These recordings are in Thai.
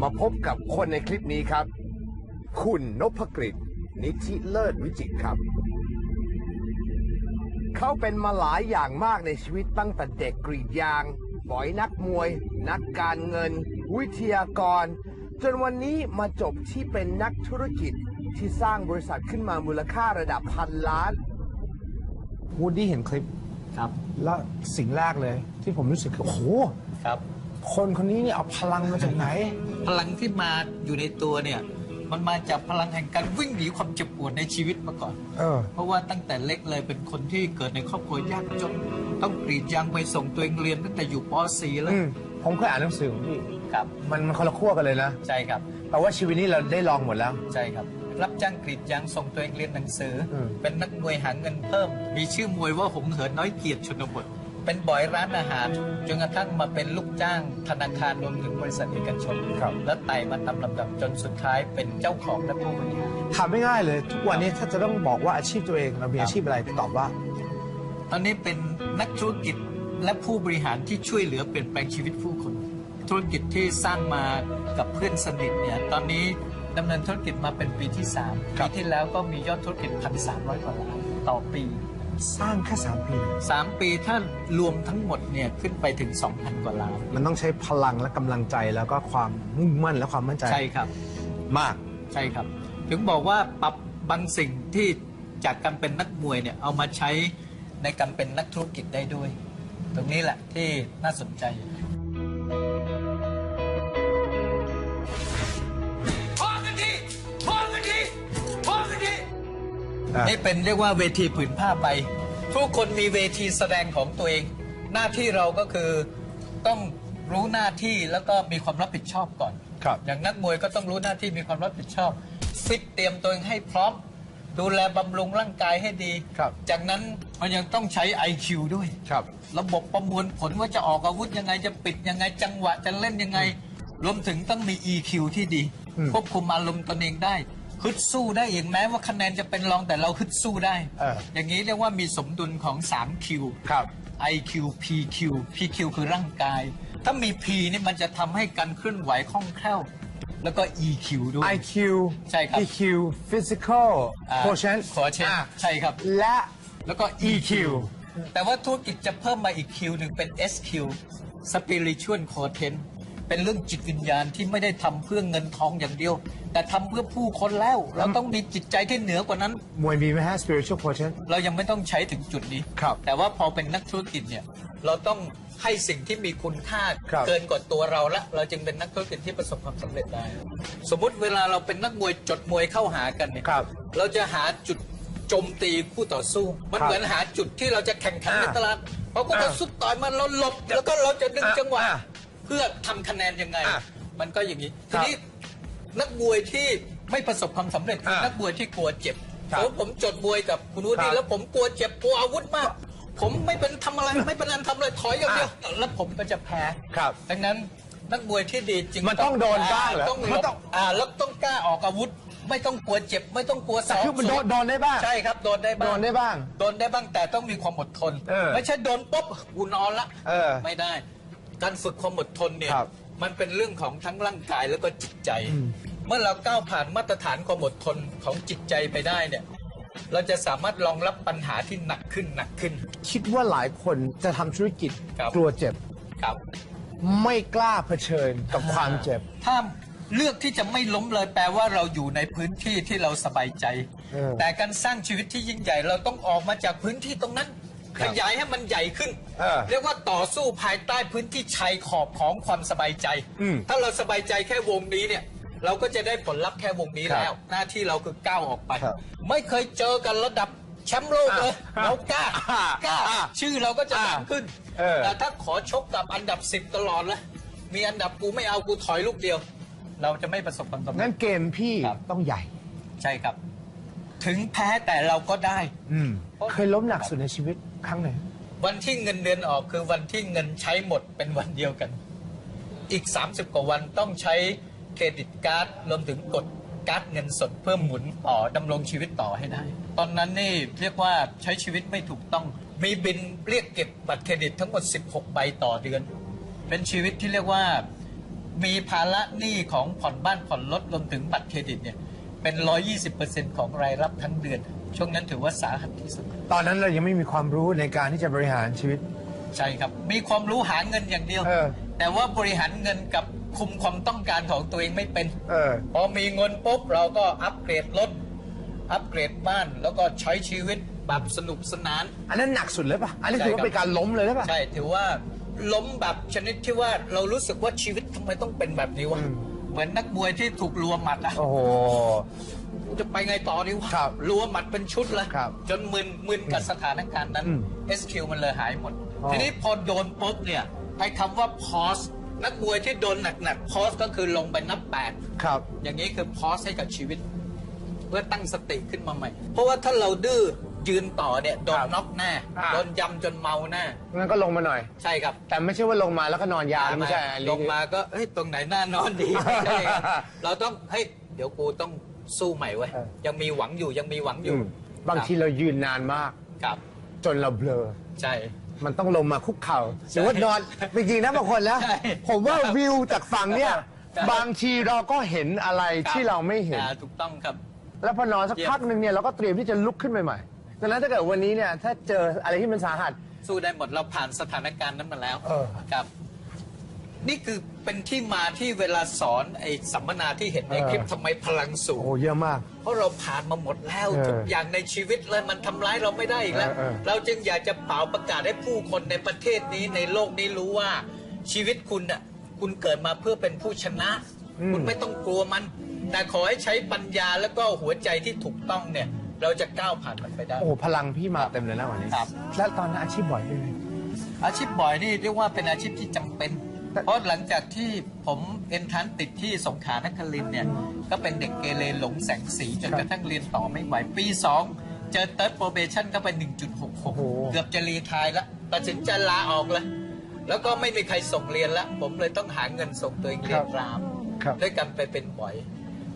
มาพบกับคนในคลิปนี้ครับคุณนพกฤษ นิธิเลิศวิจิตรครับเขาเป็นมาหลายอย่างมากในชีวิตตั้งแต่เด็กกรีดยางบอยนักมวยนักการเงินวิทยากรจนวันนี้มาจบที่เป็นนักธุรกิจที่สร้างบริษัทขึ้นมามูลค่าระดับพันล้านวูดดี้เห็นคลิปครับแล้วสิ่งแรกเลยที่ผมรู้สึกคือโอ้โหครับคนนี้เนี่ยเอาพลังมาจากไหนพลังที่มาอยู่ในตัวเนี่ยมันมาจากพลังแห่งการวิ่งหนีความเจ็บปวดในชีวิตมาก่อนเพราะว่าตั้งแต่เล็กเลยเป็นคนที่เกิดในครอบครัวยากจนต้องกรีดยางไปส่งตัวเองเรียนตั้งแต่อยู่ป .4 แล้วผมเคยอ่านหนังสือของพี่ครับมันคนละขั้วกันเลยนะใช่ครับแต่ว่าชีวิตนี้เราได้ลองหมดแล้วใช่ครับรับจ้างกรีดยางส่งตัวเองเรียนหนังสือเป็นนักมวยหาเงินเพิ่มมีชื่อมวยว่าหงเหินน้อยเกียรติชนบทเป็นบอยร้านอาหารจนกระทั่งมาเป็นลูกจ้างธนาคารรวมถึงบริษัทเอกชนและไต่มาตามลำดับจนสุดท้ายเป็นเจ้าของและผู้บริหารทำไม่ง่ายเลยทุกวันนี้ถ้าจะต้องบอกว่าอาชีพตัวเองเรามีอาชีพอะไรตอบว่าตอนนี้เป็นนักธุรกิจและผู้บริหารที่ช่วยเหลือเปลี่ยนแปลงชีวิตผู้คนธุรกิจที่สร้างมากับเพื่อนสนิทเนี่ยตอนนี้ดำเนินธุรกิจมาเป็นปีที่3ปีที่แล้วก็มียอดธุรกิจ 1,300 กว่าล้านต่อปีสร้างแค่3 ปีถ้ารวมทั้งหมดเนี่ยขึ้นไปถึง 2,000 กว่าล้านมันต้องใช้พลังและกำลังใจแล้วก็ความมุ่งมั่นและความมั่นใจใช่ครับมากใช่ครับถึงบอกว่าปรับบางสิ่งที่จากการเป็นนักมวยเนี่ยเอามาใช้ในการเป็นนักธุรกิจได้ด้วยตรงนี้แหละที่น่าสนใจนี่เป็นเรียกว่าเวทีผืนผ้าไปทุกคนมีเวทีแสดงของตัวเองหน้าที่เราก็คือต้องรู้หน้าที่แล้วก็มีความรับผิดชอบก่อนอย่างนักมวยก็ต้องรู้หน้าที่มีความรับผิดชอบฟิตเตรียมตัวเองให้พร้อมดูแลบำรุงร่างกายให้ดีจากนั้นมันยังต้องใช้ IQ ด้วยระบบประมวลผลว่าจะออกอาวุธยังไงจะปิดยังไงจังหวะจะเล่นยังไงรวมถึงต้องมี EQ ที่ดีควบคุมอารมณ์ตนเองได้ฮึดสู้ได้เองแม้ว่าคะแนนจะเป็นรองแต่เราฮึดสู้ได้อย่างนี้เรียกว่ามีสมดุลของ 3Q IQ PQ PQ คือร่างกายถ้ามี P นี่มันจะทำให้การเคลื่อนไหวคล่องแคล่วแล้วก็ EQ ด้วย IQ ใช่ครับ PQ Physical Quotient ใช่ครับแล้วก็ EQ แต่ว่าธุรกิจจะเพิ่มมาอีก Q หนึ่งเป็น SQ Spiritual Quotientเป็นเรื่องจิตวิญญาณที่ไม่ได้ทำเพื่อเงินทองอย่างเดียวแต่ทำเพื่อผู้คนแล้วเราต้องมีจิตใจที่เหนือกว่านั้นมวยมีไหมฮะ spiritual quotient เรายังไม่ต้องใช้ถึงจุดนี้แต่ว่าพอเป็นนักธุรกิจเนี่ยเราต้องให้สิ่งที่มีคุณค่าเกินกว่าตัวเราละเราจึงเป็นนักธุรกิจที่ประสบความสำเร็จได้สมมุติเวลาเราเป็นนักมวยจดมวยเข้าหากันเนี่ยเราจะหาจุดโจมตีคู่ต่อสู้มันเหมือนหาจุดที่เราจะแข่งขันในตลาดพอคู่ต่อสู้ต่อยมันเราหลบแล้วก็เราจะดึงจังหวะเพื่อทำคะแนนยังไงมันก็อย่างนี้ทีนี้นักมวยที่ไม่ประสบความสำเร็จคือนักมวยที่กลัวเจ็บผมจดมวยกับคุณวูดดี้แล้วผมกลัวเจ็บกลัวอาวุธมากผมไม่เป็นทำอะไรไม่เป็นอันทำเลยถอยอย่างเดียวแล้วผมก็จะแพ้ดังนั้นนักมวยที่ดีจริงมันต้องโดนบ้างเหรอต้องแล้วต้องกล้าออกอาวุธไม่ต้องกลัวเจ็บไม่ต้องกลัวแต่คือมันโดนได้บ้างใช่ครับโดนได้บ้างแต่ต้องมีความอดทนไม่ใช่โดนปุ๊บกูนอนละไม่ได้การฝึกความอดทนเนี่ยมันเป็นเรื่องของทั้งร่างกายแล้วก็จิตใจเมื่อเราก้าวผ่านมาตรฐานความอดทนของจิตใจไปได้เนี่ยเราจะสามารถรองรับปัญหาที่หนักขึ้นคิดว่าหลายคนจะทำธุรกิจกลัวเจ็บไม่กล้าเผชิญกับความเจ็บถ้าเลือกที่จะไม่ล้มเลยแปลว่าเราอยู่ในพื้นที่ที่เราสบายใจแต่การสร้างชีวิตที่ยิ่งใหญ่เราต้องออกมาจากพื้นที่ตรงนั้นขยายให้มันใหญ่ขึ้นเรียกว่าต่อสู้ภายใต้พื้นที่ชายขอบของความสบายใจถ้าเราสบายใจแค่วงนี้เนี่ยเราก็จะได้ผลลัพธ์แค่วงนี้แล้วหน้าที่เราคือก้าวออกไปไม่เคยเจอกันระดับแชมป์โลกเลยเรากล้าชื่อเราก็จะดังขึ้นแต่ถ้าขอชกกับอันดับ10ตลอดเลยมีอันดับกูไม่เอากูถอยลูกเดียวเราจะไม่ประสบความสำเร็จงั้นเกมพี่ต้องใหญ่ใช่ครับถึงแพ้แต่เราก็ได้เคยล้มหนักสุดในชีวิตครั้งไหนวันที่เงินเดือนออกคือวันที่เงินใช้หมดเป็นวันเดียวกันอีก30 กว่าวันต้องใช้เครดิตการ์ดรวมถึงกดการ์ดเงินสดเพื่อหมุนต่อดำรงชีวิตต่อให้ได้ตอนนั้นนี่เรียกว่าใช้ชีวิตไม่ถูกต้อง มีบินเรียกเก็บบัตรเครดิตทั้งหมด 16 ใบต่อเดือน เป็นชีวิตที่เรียกว่ามีภาระหนี้ของผ่อนบ้านผ่อนรถรวมถึงบัตรเครดิตเนี่ยเป็น 120% ของรายรับทั้งเดือน ช่วงนั้นถือว่าสาหัสที่สุด ตอนนั้นเรายังไม่มีความรู้ในการที่จะบริหารชีวิต ใช่ครับ มีความรู้หาเงินอย่างเดียว แต่ว่าบริหารเงินกับคุมความต้องการของตัวเองไม่เป็น พอมีเงินปุ๊บเราก็อัปเกรดรถ อัปเกรดบ้าน แล้วก็ใช้ชีวิตแบบสนุกสนาน อันนั้นหนักสุดเลยป่ะ อันนี้ถือว่าเป็นการล้มเลยหรือเปล่า ใช่ ถือว่าล้มแบบชนิดที่ว่าเรารู้สึกว่าชีวิตทำไมต้องเป็นแบบนี้วะ เหมือนนักมวยที่ถูกรัวหมัดอะ โอ้โห จะไปไงต่อดีวะ ครับ รัวหมัดเป็นชุดเลย ครับ จนมึนกับสถานการณ์นั้น SQ มันเลยหายหมด อ๋อ ทีนี้พอโดนปุ๊บเนี่ยไอ้คำว่า pause นักมวยที่โดนหนักๆ pause ก็คือลงไปนับ 8 ครับ อย่างนี้คือ pause ให้กับชีวิต เพื่อตั้งสติขึ้นมาใหม่ เพราะว่าถ้าเราดื้อยืนต่อเนี่ยโดนน็อกแน่ โดนยำจนเมาแน่ งั้นก็ลงมาหน่อย ใช่ครับ แต่ไม่ใช่ว่าลงมาแล้วก็นอนยาวไม่ใช่อันนี้ ลงมาก็เฮ้ยตรงไหนน่านอนดีไม่ใช่ครับเราต้องเฮ้ยเดี๋ยวกูต้องสู้ใหม่เว้ยยังมีหวังอยู่ยังมีหวังอยู่ บางทีเรายืนนานมาก ครับ จนเราเบลอ ใช่ มันต้องลงมาคุกเข่าหรือว่านอนจริงๆนะบางคนแล้ว ใช่ ผมว่าวิวจากฝั่งเนี่ย ใช่ บางทีเราก็เห็นอะไรที่เราไม่เห็น ถูกต้องครับ แล้วพอนอนสักพักหนึ่งเนี่ยเราก็เตรียมที่จะลุกขึ้นใหม่ๆดังนั้นถ้าเกิดวันนี้เนี่ยถ้าเจออะไรที่มันสาหัส สู้ได้หมดเราผ่านสถานการณ์นั้นมาแล้ว เออ ครับ นี่คือเป็นที่มาที่เวลาสอนไอ้สัมมนาที่เห็นในคลิปทำไมพลังสู โอ้ ง เยอะมาก เพราะเราผ่านมาหมดแล้ว ทุกอย่างในชีวิตเลยมันทำร้ายเราไม่ได้อีกแล้ว เราจึงอยากจะเป่าประกาศให้ผู้คนในประเทศนี้ในโลกนี้รู้ว่าชีวิตคุณน่ะคุณเกิดมาเพื่อเป็นผู้ชนะ คุณไม่ต้องกลัวมัน แต่ขอให้ใช้ปัญญาแล้วก็หัวใจที่ถูกต้องเนี่ย เราจะก้าวผ่านมันไปได้ โอ้พลังพี่มาเต็มเลยนะวันนี้ ครับ แล้วตอนนั้นอาชีพบ่อยเป็นไง อาชีพบ่อยนี่เรียกว่าเป็นอาชีพที่จำเป็น แต่ เพราะหลังจากที่ผมเอนทรานซ์ติดที่สงขลานครินทร์เนี่ยก็เป็นเด็กเกเรหลงแสงสีจนกระทั่งเรียนต่อไม่ไหวปี 2 เจอ Third Probation ก็ไป 1.66 เกือบจะรีไทายแล้วตัดสินใจลาออกเลย แล้วก็ไม่มีใครส่งเรียนแล้ว ผมเลยต้องหาเงินส่งตัวเองเรียนราม ครับ ด้วยกันไปเป็นบ่อย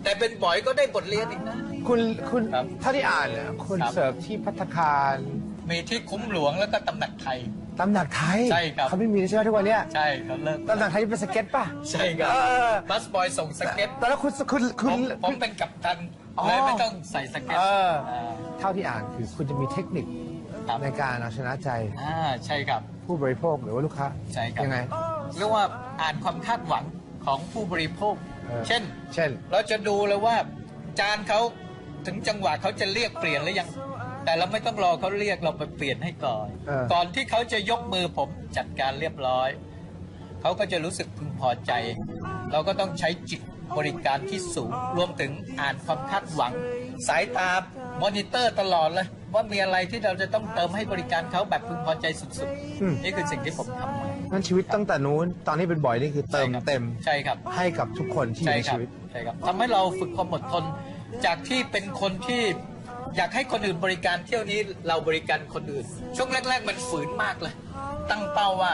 แต่เป็นบ่อยก็ได้บทเรียนอีกนะ คุณ ครับ เท่าที่อ่านเนี่ยคุณ ครับ เสิร์ฟที่ภัตตาคาร มีที่คุ้มหลวงแล้วก็ตำหนักไทย ตำหนักไทย ใช่ครับ เขาไม่มีใช่ไหมทุกวันเนี้ย ใช่เขาเลิก ตำหนักไทยเป็นสเก็ตป่ะ ใช่ครับ เออ บัสบอยส่งสเก็ต ตอนนั้นผมเป็นกัปตัน อ๋อ เลยไม่ต้องใส่สเก็ต เออเท่าที่อ่านคือคุณจะมีเทคนิค ครับ ในการเอาชนะใจ ใช่ครับ ผู้บริโภคหรือว่าลูกค้า ใช่ครับ ยังไง เรียกว่าอ่านความคาดหวังของผู้บริโภค เออ เช่น เช่น เราจะดูเลยว่าจานเขาถึงจังหวะเขาจะเรียกเปลี่ยนหรือยัง แต่เราไม่ต้องรอเขาเรียกเราไปเปลี่ยนให้ก่อน ก่อนที่เขาจะยกมือผมจัดการเรียบร้อย เขาก็จะรู้สึกพึงพอใจ เราก็ต้องใช้จิตบริการที่สูง รวมถึงอ่านความคาดหวัง สายตามอนิเตอร์ตลอดเลย ว่ามีอะไรที่เราจะต้องเติมให้บริการเขาแบบพึงพอใจสุดๆ นี่คือสิ่งที่ผมทำมา นั่นชีวิตตั้งแต่นู้นตอนนี้เป็นบ่อยนี่คือเติม ใช่ครับ เต็ม ใช่ครับ ให้กับทุกคนที่อยู่ในชีวิต ใช่ครับทำให้เราฝึกความอดทน จากที่เป็นคนที่อยากให้คนอื่นบริการเที่ยวนี้เราบริการคนอื่น ช่วงแรก ๆ มันฝืนมากเลย ตั้งเป้าว่า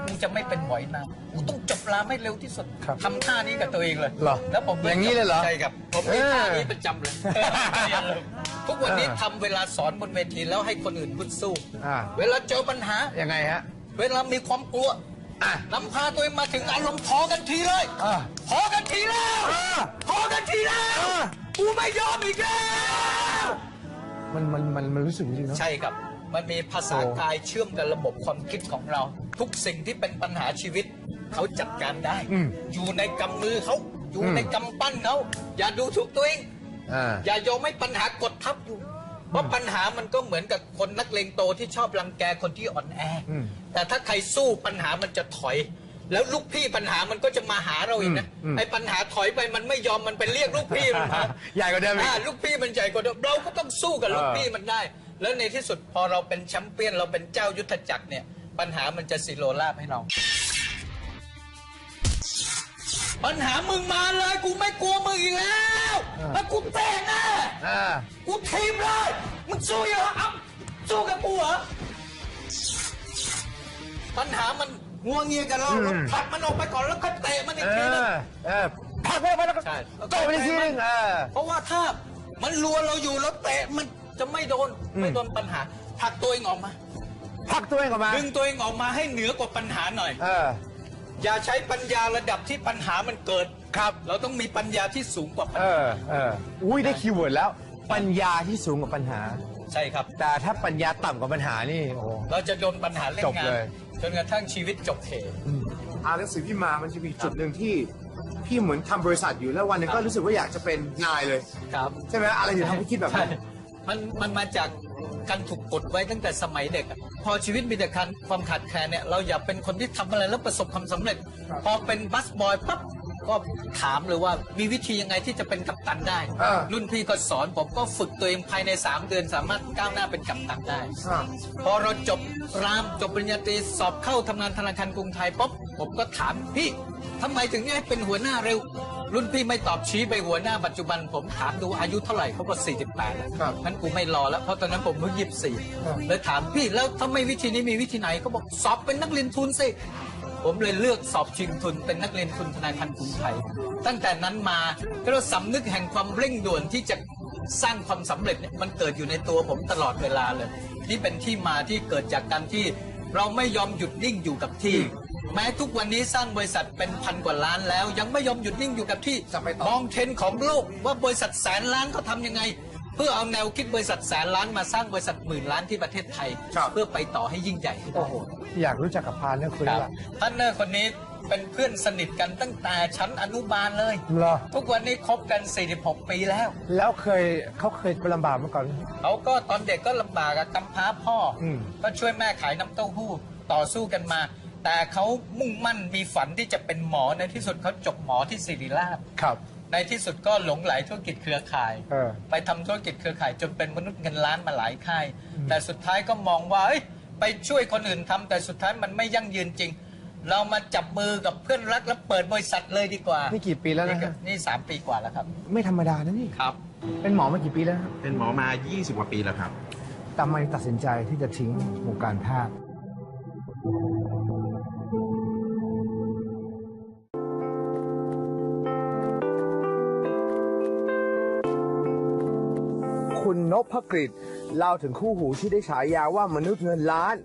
มึงจะไม่เป็นหมอยน้ำกูต้องจบรามให้เร็วที่สุด ครับ ทำท่านี้กับตัวเองเลย เหรอ แล้วผม อย่างนี้เลยเหรอ ใช่ครับ ผมมีท่านี้ประจำเลย ทุกวันนี้ทำเวลาสอนบนเวทีแล้วให้คนอื่นพึ่งสู้ อ่า เวลาเจอปัญหา ยังไงฮะ เวลามีความกลัว อ่ะ นำพาตัวเองมาถึงอารมณ์พอกันทีเลย อ่า พอกันทีแล้ว พอกันทีแล้ว กูไม่ยอมอีกแล้ว มันรู้สึกจริงๆเนาะ ใช่ครับ มันมีภาษากายเชื่อมกับระบบความคิดของเรา ทุกสิ่งที่เป็นปัญหาชีวิต เขาจัดการได้ อยู่ในกำมือเขา อยู่ในกำปั้นเขา อย่าดูถูกตัวเอง อ่า อย่ายอมให้ปัญหากดทับอยู่ เพราะปัญหามันก็เหมือนกับคนนักเลงโตที่ชอบรังแกคนที่อ่อนแออแต่ถ้าใครสู้ปัญหามันจะถอย แล้วลูกพี่ปัญหามันก็จะมาหาเราอีกนะไอ้ปัญหาถอยไปมันไม่ยอมมันไปเรียกลูกพี่มันมา ใหญ่กว่าเดิมอีก ลูกพี่มันใหญ่กว่าเดิมเราก็ต้องสู้กับลูกพี่มันได้ แล้วในที่สุดพอเราเป็นแชมเปี้ยนเราเป็นเจ้ายุทธจักรเนี่ย ปัญหามันจะสิโรราบให้เรา ปัญหามึงมาเลยกูไม่กลัวมึงอีกแล้วแล้วกูเตะแน่ อ่า กูทีมเลยมึงสู้เหรออ้ำสู้กับกูเหรอปัญหามันงัวเงียกับเราเราผลักมันออกไปก่อนแล้วก็เตะมันอีกทีนึง ผลักไปแล้วก็ ใช่ โต้ไปอีกทีนึง เพราะว่าถ้ามันรัวเราอยู่แล้วเตะมันจะไม่โดนปัญหาผลักตัวเองออกมา ผลักตัวเองออกมา ดึงตัวเองออกมาให้เหนือกว่าปัญหาหน่อย อย่าใช้ปัญญาระดับที่ปัญหามันเกิด ครับ เราต้องมีปัญญาที่สูงกว่าปัญ อุ้ยได้คีย์เวิร์ดแล้ว ปัญญาที่สูงกว่าปัญหา ใช่ครับ แต่ถ้าปัญญาต่ำกว่าปัญหานี่โอ้ เราจะโดนปัญหาเล่น จบ งา เล น ย จนกระทั่งชีวิตจบเห อ่านหนังสือพี่มามันจะมีจุดหนึ่งที่พี่เหมือนทำบริษัทอยู่แล้ววันหนึงก็รู้สึกว่าอยากจะเป็นนายเลย ครับ ใช่ไหมอะไรถึงทำให้คิดแบบ ใช่ นั้น มันมาจากการถูกกดไว้ตั้งแต่สมัยเด็กอะพอชีวิตมีแต่ความขาดแคลนเนี่ยเราอย่าเป็นคนที่ทำอะไรแล้วประสบความสำเร็จ พอเป็นบัสบอยปั๊บก็ถามเลยว่ามีวิธียังไงที่จะเป็นกัปตันได้ รุ่นพี่ก็สอนผมก็ฝึกตัวเองภายใน 3 เดือนสามารถก้าวหน้าเป็นกัปตันได้ พอเราจบรามจบปริญญาตรีสอบเข้าทำงานธนาคารกรุงไทยปุ๊บผมก็ถามพี่ทำไมถึงให้เป็นหัวหน้าเร็ว รุ่นพี่ไม่ตอบชี้ไปหัวหน้าปัจจุบันผมถามดูอายุเท่าไหร่เขาก็48แล้วงั้นกูไม่รอแล้วเพราะตอนนั้นผมเพิ่ง24เลยถามพี่แล้วถ้าไม่วิธีนี้มีวิธีไหนเขาบอกสอบเป็นนักเรียนทุนสิผมเลยเลือกสอบชิงทุนเป็นนักเรียนทุนธนาคารกรุงไทยตั้งแต่นั้นมาเราสำนึกแห่งความเร่งด่วนที่จะสร้างความสำเร็จเนี่ยมันเกิดอยู่ในตัวผมตลอดเวลาเลยนี่เป็นที่มาที่เกิดจากการที่เราไม่ยอมหยุดนิ่งอยู่กับที่แม้ทุกวันนี้สร้างบริษัทเป็นพันกว่าล้านแล้วยังไม่ยอมหยุดนิ่งอยู่กับที่มองเทรนด์ของโลกว่าบริษัทแสนล้านเขาทำยังไงเพื่อเอาแนวคิดบริษัทแสนล้านมาสร้างบริษัทหมื่นล้านที่ประเทศไทยเพื่อไปต่อให้ยิ่งใหญ่ให้ได้ อยากรู้จักกับพานเนี่ยคุย ครับ ว่า พาร์ทเนอร์คนนี้เป็นเพื่อนสนิทกันตั้งแต่ชั้นอนุบาลเลย เหรอ ทุกวันนี้คบกัน 46 ปีแล้ว แล้วเขาเคยลำบากมาก่อน เขาก็ตอนเด็กก็ลำบากอะกำพร้าพ่ออ ม ก็ช่วยแม่ขายน้ำเต้าหู้ต่อสู้กันมา แต่เขามุ่งมั่นมีฝันที่จะเป็นหมอในที่สุดเขาจบหมอที่ศิริราช ครับ ในที่สุดก็หลงไหลธุรกิจเครือข่าย ไปทำธุรกิจเครือข่ายจนเป็นมนุษย์เงินล้านมาหลายค่าย แต่สุดท้ายก็มองว่าเอ้ยไปช่วยคนอื่นทำแต่สุดท้ายมันไม่ยั่งยืนจริง เรามาจับมือกับเพื่อนรักแล้วเปิดบริษัทเลยดีกว่า นี่กี่ปีแล้วนะ นี่3 ปีกว่าแล้วครับ ไม่ธรรมดานะนี่ ครับ เป็นหมอมากี่ปีแล้ว เป็นหมอมา 20 กว่าปีแล้วครับ ทำไมตัดสินใจที่จะทิ้งวงการแพทย์ คุณนพกฤษเล่าถึงคู่หูที่ได้ฉายาว่ามนุษย์เงินล้าน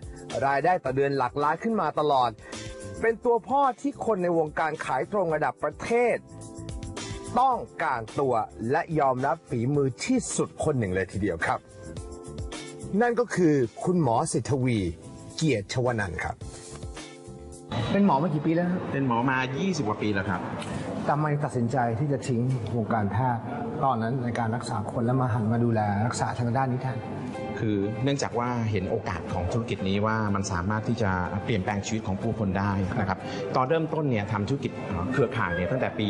รายได้ต่อเดือนหลักล้านขึ้นมาตลอด เป็นตัวพ่อที่คนในวงการขายตรงระดับประเทศ ต้องการตัวและยอมรับฝีมือที่สุดคนหนึ่งเลยทีเดียวครับ นั่นก็คือคุณหมอสิทธวี เกียรติชวนันท์ครับ เป็นหมอมากี่ปีแล้วครับ เป็นหมอมา 20 กว่าปีแล้วครับ ทำไมตัดสินใจที่จะทิ้งวงการแพทย์ตอนนั้นในการรักษาคนแล้วมาหันมาดูแลรักษาทางด้านนี้แทน คือเนื่องจากว่าเห็นโอกาสของธุรกิจนี้ว่ามันสามารถที่จะเปลี่ยนแปลงชีวิตของผู้คนได้นะครับ ตอนเริ่มต้นเนี่ยทำธุรกิจเครือข่ายเนี่ยตั้งแต่ปี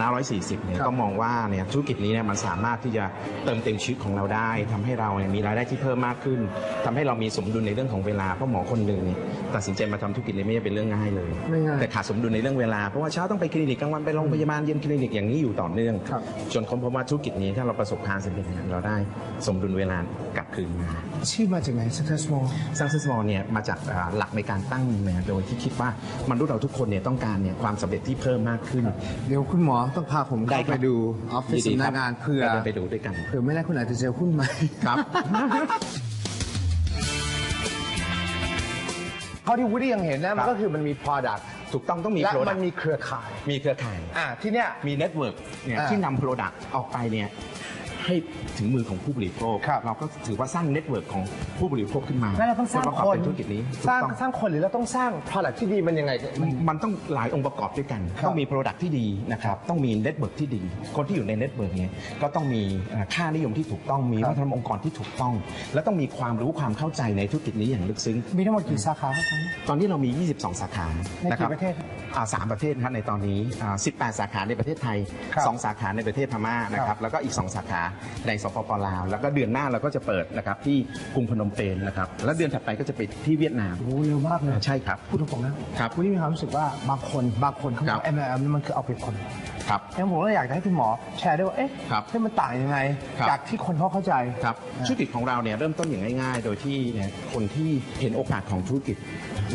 2540 เนี่ย ครับ ก็มองว่าเนี่ยธุรกิจนี้เนี่ยมันสามารถที่จะเติมเต็มชีวิตของเราได้ทำให้เราเนี่ยมีรายได้ที่เพิ่มมากขึ้นทำให้เรามีสมดุลในเรื่องของเวลาเพราะหมอคนหนึ่งเนี่ยตัดสินใจมาทำธุรกิจนี้ไม่ใช่เป็นเรื่องง่ายเลย ไม่ง่าย แต่ขาดสมดุลในเรื่องเวลาเพราะว่าเช้าต้องไปคลินิกกลางวันไปโรงพยาบาลเย็นคลินิกอย่างนี้อยู่ต่อเนื่อง ครับ จนค้นพบว่าธุรกิจนี้ถ้าเราประสบความสำเร็จเนี่ยเราได้สมดุลเวลากลับคืนมา ชื่อมาจากไหน Successful Success More เนี่ยมาจากหลักในการตั้งโดยที่คิดว่ามนุษย์เราทุกคนเนี่ยต้องการเนี่ยความสำเร็จที่เพิ่มมากขึ้น เดี๋ยวคุณหมอต้องพาผม ได้ เข้า ครั ไป บ ดูออฟฟิศ ยินดี สำ ครั นั บ กงานเผื่อ เดินไปดูด้วยกัน เผื่อไม่ได้คุณอาจจะเจอหุ้นใหม่ ครับ เท่าที่วูดดี้ยังเห็นนะมันก็คือมันมี product ถูกต้องต้องมี และ Product มันมีเครือข่าย มีเครือข่าย ที่เนี้ย มีเน็ตเวิร์กเนี่ย อ่า ที่นำ Product ออกไปเนี่ยให้ถึงมือของผู้บริโภค ครับ เราก็ถือว่าสร้างเน็ตเวิร์กของผู้บริโภคขึ้นมา งั้นเราต้องสร้าง พื่ประก ค อบ น เป็นธุรกิจนี้ถูก สร้าง ต้อง สร้างคนหรือเราต้องสร้าง product ที่ดีมันยังไง มันต้องหลายองค์ประกอบด้วยกัน ครับ ต้องมี Product ที่ดีนะครับต้องมีเน็ตเวิร์กที่ดี คนที่อยู่ในเน็ตเวิร์กเนี่ยก็ต้องมีค่านิยมที่ถูกต้องมี ครับ วัฒนธรรมองค์กรที่ถูกต้อง และต้องมีความรู้ความเข้าใจในธุรกิจนี้อย่างลึกซึ้ง มีทั้งหมดกี่สาขาครับ ตอนนี้เรามี 22 สาขา ใน นะค กี่ รับ ประเทศ 3 ประเทศครับในตอนนี้18 สาขาในประเทศไทย ครับ 2 สาขาในประเทศพม่านะค ครั รับบ แล้วก็อีก 2 สาขาในสปปลาว แล้วก็เดือนหน้าเราก็จะเปิดนะครับที่กรุงพนมเปญนะครับแล้วเดือนถัดไปก็จะไปที่เวียดนาม โอ้เร็วมากเลย ใช่ครับ พูดตรงๆนะครับ วูดดี้มีความรู้สึกว่าบางคนเขาบ ครั อก บ MLM นี่มันคือเอาเปรียบคน ครับ งั้นผมก็อยากจะให้คุณหมอแชร์ด้วยว่า เอ๊ะ ครับ ให้มันต่างยังไง ครับ จากที่คนเขาเข้าใจ ครับธุรกิจของเราเนี่ยเริ่มต้นอย่างง่ายๆ โดยที่เนี่ยคนที่เห็นโอกาสของธุรกิจ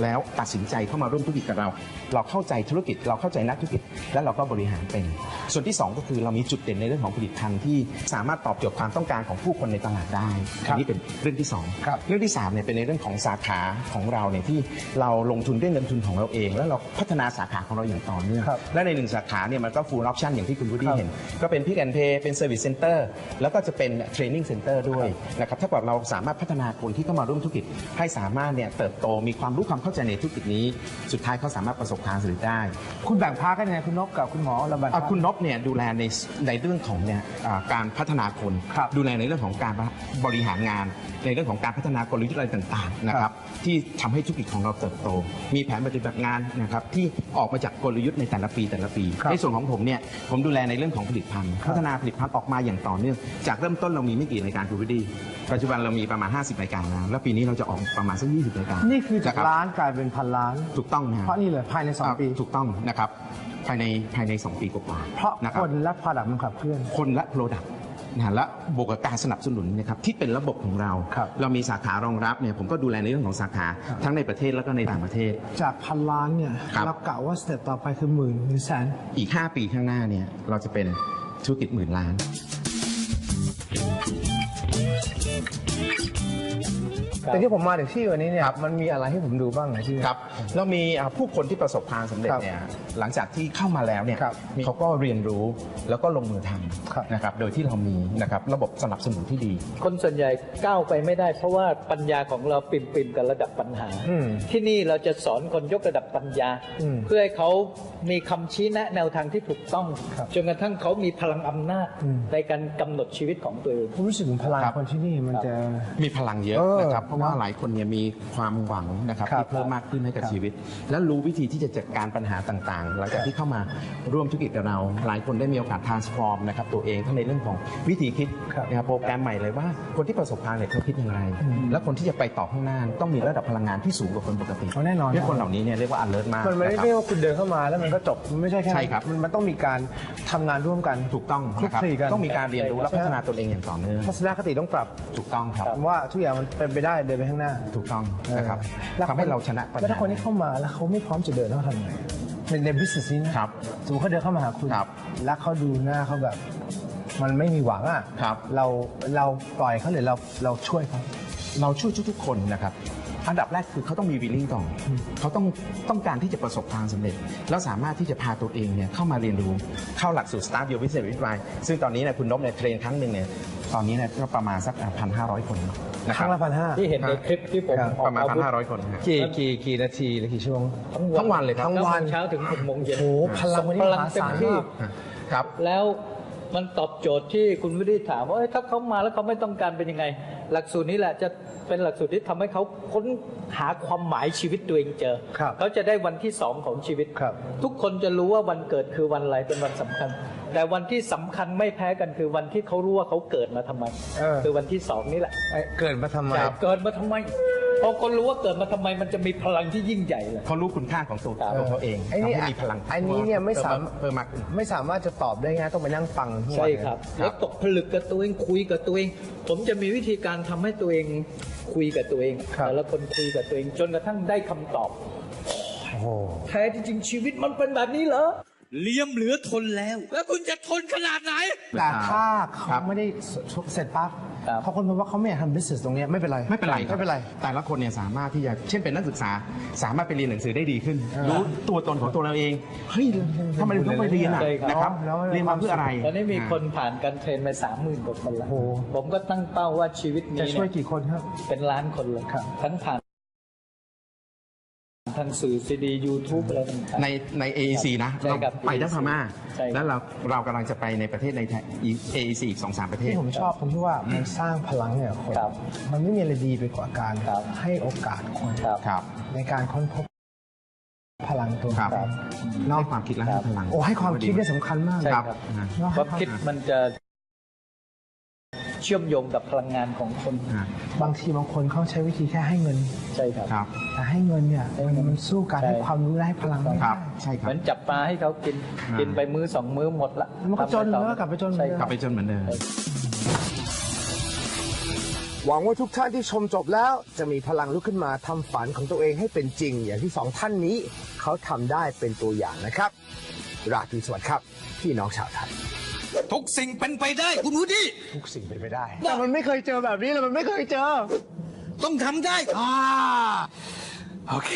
แล้วตัดสินใจเข้ามาร่วมธุรกิจกับเรา เราเข้าใจธุรกิจเราเข้าใจนักธุรกิจและเราก็บริหารเป็นส่วนที่ 2 ก็คือเรามีจุดเด่นในเรื่องของผลิตภัณฑ์ที่สามารถตอบโจทย์ความต้องการของผู้คนในตลาดได้อันนี้เป็นเรื่องที่2 ครับ เรื่องที่3เนี่ยเป็นในเรื่องของสาขาของเราเนี่ยที่เราลงทุนด้วยเงินทุนของเราเอง แล้วเราพัฒนาสาขาของเราอย่างต่อเนื่อง ครับ และใน1สาขาเนี่ยมันก็ full option อย่างที่คุณวูดดี้เห็นก็เป็น Pick and Pay เป็น Service Center แล้วก็จะเป็น Training Center ด้วยนะครับถ้าเกิดเราสามารถพัฒนาคนที่เข้ามาร่วมธุรกิจให้สามารถเนี่ยเติบโตมีความรู้ความเข้าใจในธุรกิจนี้สุดท้ายเขาสามารถประสบความสำเร็จได้ คุณแบ่งพาร์ทกันยังไงคุณนพกับคุณหมอเราแบ่งพาร์ท คุณนพเนี่ยดูแลในเรื่องของเนี่ยการพัฒนาคน ครับ ดูแลในเรื่องของการบริหารงาน ในเรื่องของการพัฒนากลยุทธ์อะไรต่างๆนะครับที่ทำให้ธุรกิจของเราเติบโต มีแผนปฏิบัติงานนะครับที่ออกมาจากกลยุทธ์ในแต่ละปีในส่วนของผมเนี่ยผมดูแลในเรื่องของผลิตภัณฑ์พัฒนาผลิตภัณฑ์ออกมาอย่างต่อเนื่องจากเริ่มต้นเรามีไม่กี่รายการคุณวูดดี้ปัจจุบันเรามีประมาณ50รายการแล้วปีนี้เราจะออกประมาณสัก20รายการ นี่คือจาก ะรับ ล้านกลายเป็นพันล้าน ถูกต้องนะ เพราะนี่เลยภายใน2 ปี ถูกต้องนะครับภายใน2 ปีกว่าๆ เพราะ นะค ครับ นและ product มันขับเคลื่อน คนและ Product นะและบวกกับการสนับสนุนนะครับที่เป็นระบบของเรา ครับ เรามีสาขารองรับเนี่ยผมก็ดูแลในเรื่องของสาขาทั้งในประเทศแล้วก็ในต่างประเทศ จากพันล้านเนี่ย ครับ เรากะว่าสเต็ปต่อไปคือหมื่นหรือแสน อีก 5 ปีข้างหน้าเนี่ยเราจะเป็นธุรกิจ10,000 ล้าน แต่ที่ผมมาถึงที่วันนี้เนี่ยมันมีอะไรให้ผมดูบ้างนะที่ ครับเรามีผู้คนที่ประสบความสำเร็จเนี่ยหลังจากที่เข้ามาแล้วเนี่ย ครับ เขาก็เรียนรู้แล้วก็ลงมือท ครับ ำนะครับโดยที่เรามีนะครับระบบสนับสนุนที่ดี คนส่วนใหญ่ก้าวไปไม่ได้เพราะว่าปัญญาของเราปิ่มๆกับระดับปัญหา อืม ที่นี่เราจะสอนคนยกระดับปัญญา อืม เพื่อให้เขามีคำชี้แนะแนวทางที่ถูกต้อง ครับ จนกระทั่งเขามีพลังอำนาจ อืม ในการกำหนดชีวิตของตัวเอง ผมรู้สึกถึงพลัง ครับ คนที่นี่มันจะ มีพลังเยอะ เออ นะครับเพราะว่าหลายคนเนี่ยมีความหวังนะครับ ครับ ที่เพิ่มมากขึ้นให้กับ ครับ ชีวิต และรู้วิธีที่จะจัดการปัญหาต่างๆ หลังจากที่เข้ามาร่วมธุรกิจกับเรา หลายคนได้มีโอกาส transform นะครับตัวเองทั้งในเรื่องของวิธีคิด ครับ นะครับโปรแกรมใหม่เลยว่าคนที่ประสบความสำเร็จเขาคิดอย่างไร และคนที่จะไปต่อข้างหน้าต้องมีระดับพลังงานที่สูงกว่าคนปกติ แน่นอน เนี่ยคนเหล่านี้เนี่ยเรียกว่า alert มาก มันไม่ นะค ได้ รับ ว่าคุณเดินเข้ามาแล้วมันก็จบมันไม่ใช่แค่ ใช่ครับ มันต้องมีการทำงานร่วมกัน ถูกต้อง คลุก นะครับ คลีกัน ต้องมีการเรียนรู้และพัฒนาตนเองอย่างต่อเนื่อง ทัศนคติต้องปรับ ถูกต้องครับ ว่าทุกอย่างมันเป็นไปได้เดินไปข้างหน้า ถูกต้องนะครับ แล้ว ทำให้เราชนะปัญ แล้วถ้า หา คนที่เข้ามาแล้วเขาไม่พร้อมจะเดินเขาทำไงใน business นี้นะครับ สมมติเขาเดินเข้ามาหาคุณ ครับ แล้วเขาดูหน้าเขาแบบ มันไม่มีหวังอ่ะ ครับ เราปล่อยเขาหรือเราช่วยเขา เราช่วยทุกๆคนนะครับ อันดับแรกคือเขาต้องมีวิลลิ่งก่อนเขาต้องการที่จะประสบความสำเร็จ แล้วสามารถที่จะพาตัวเองเนี่ยเข้ามาเรียนรู้เข้าหลักสูตร Start Your Business with Why ซึ่งตอนนี้เนี่ยคุณนพเนี่ยเทรนครั้งหนึ่งเนี่ยตอนนี้เนี่ยก็ประมาณสัก 1,500 คนนะ ค ครั รั้ บ งละ1,500 ที่เห็นในคลิปที่ผม ครับ ออก ประมาณ อาวุธ 1,500 คนครับ กี่นาทีหรือกี่ชั่วโมง ทั้งวันเลยครับ ทั้งวัน 9 โมงเช้าถึง6 โมงเย็น โอ้โหพลังวันนี้ พ ม ลัง หา เต็ม ศาล ที่ มาก ครับ แล้วมันตอบโจทย์ที่คุณวิริถามว่าเอ้ยถ้าเขามาแล้วเขาไม่ต้องการเป็นยังไง หลักสูตรนี้แหละจะเป็นหลักสูตรที่ทำให้เขาค้นหาความหมายชีวิตตัวเองเจอ ครับ เขาจะได้วันที่ 2 ของชีวิต ครับ ทุกคนจะรู้ว่าวันเกิดคือวันอะไรเป็นวันสำคัญ แต่วันที่สำคัญไม่แพ้กันคือวันที่เขารู้ว่าเขาเกิดมาทำไม คือวันที่ 2 นี่แหละ เกิดมาทำไม เกิดมาทำไมพอคนรู้ว่าเกิดมาทำไมมันจะมีพลังที่ยิ่งใหญ่เลย เขารู้คุณค่าของตัวเขาเอง ไอ้นี่ ทำให้มีพลัง ไอ้นี้เนี่ยไม่สาม เพิ่มมากขึ้น ไม่สามารถจะตอบได้ง่ายต้องไปนั่งฟังทั้งวัน ใช่ เลย ครับแล้วตกผลึกกับตัวเองคุยกับตัวเอง ผมจะมีวิธีการทำให้ตัวเองคุยกับตัวเอง ครับ แต่ละคนคุยกับตัวเอง จนกระทั่งได้คำตอบ โอ้โห แท้ที่จริงชีวิตมันเป็นแบบนี้เหรอเลี่ยมเหลือทนแล้ว แล้วคุณจะทนขนาดไหน แต่ถ้า ครั เขา บ ไม่ได้เสร็จปั๊บ ครับ เขาคนพบว่าเขาไม่อยากทำ business ตรงเนี้ยไม่เป็นไร ไม่เป็นไรคบ ไม่เป็นไร แต่ละคนเนี่ยสามารถที่จะเช่นเป็นนักศึกษา สามารถไปเรียนหนังสือได้ดีขึ้น รู้ตัวตนของตัวเราเองเฮ้ยทำไมเราต้องไปเรียนอ่ะ ใช่ครับ นะครับ แล้ว เรียนมาเพื่ออะไร ตอนนี้มีคนผ่านการเทรนไป30,000 กว่าคนแล้ว โอ้โห ผมก็ตั้งเป้าว่าชีวิต จะ นี้ ช่วย เนี่ย กี่คนครับ เป็นล้านคนเลย ครับ ทั้งผ่านทางสื่อซีดี YouTube อะไรต่างๆ ใน AEC นะ ใช่ครับ เราไปทั้งพม่า ใช่ครับ แล้วเรากำลังจะไปในประเทศใน AEC อีก 2-3 ประเทศ ที่ผมชอบตรงที่ว่ามันสร้างพลังเนี่ยคน ครับ มันไม่มีอะไรดีไปกว่าการ ครับ ให้โอกาสคน ครับ ครับ ในการค้นพบพลังตัว ครับ เอง ให้ความคิดและให้พลัง โอ้ให้ความคิดเนี่ยสำคัญมาก ใช่ ครับ ครับ เนอะ ความคิดมันจะเชื่อมโยงกับพลังงานของคน บางทีบางคนเขาใช้วิธีแค่ให้เงิน ใช่ครับ ครับ แต่ให้เงินเนี่ยมันสู้การ ใช่ ให้ความรู้และให้พลังไม่ ค ได้ รับ ใช่ค เห รับ มือนจับปลาให้เขากิน กินไปมื้อ 2 มื้อหมดละ มันก็จน ทำไปต่อ แล้วก็กลับไปจน ใช่ เหมือนเดิม ค ก รั ลั บบ ไปจนเหมือนเดิม หวังว่าทุกท่านที่ชมจบแล้วจะมีพลังลุกขึ้นมาทำฝันของตัวเองให้เป็นจริง อย่างที่สองท่านนี้เขาทำได้เป็นตัวอย่างนะครับราตรีสวัสดิ์ครับพี่น้องชาวไทย ทุกสิ่งเป็นไปได้คุณวูดดี้ ทุกสิ่งเป็นไปได้ แต่มันไม่เคยเจอแบบนี้เลยมันไม่เคยเจอ ต้องทำได้ โอเค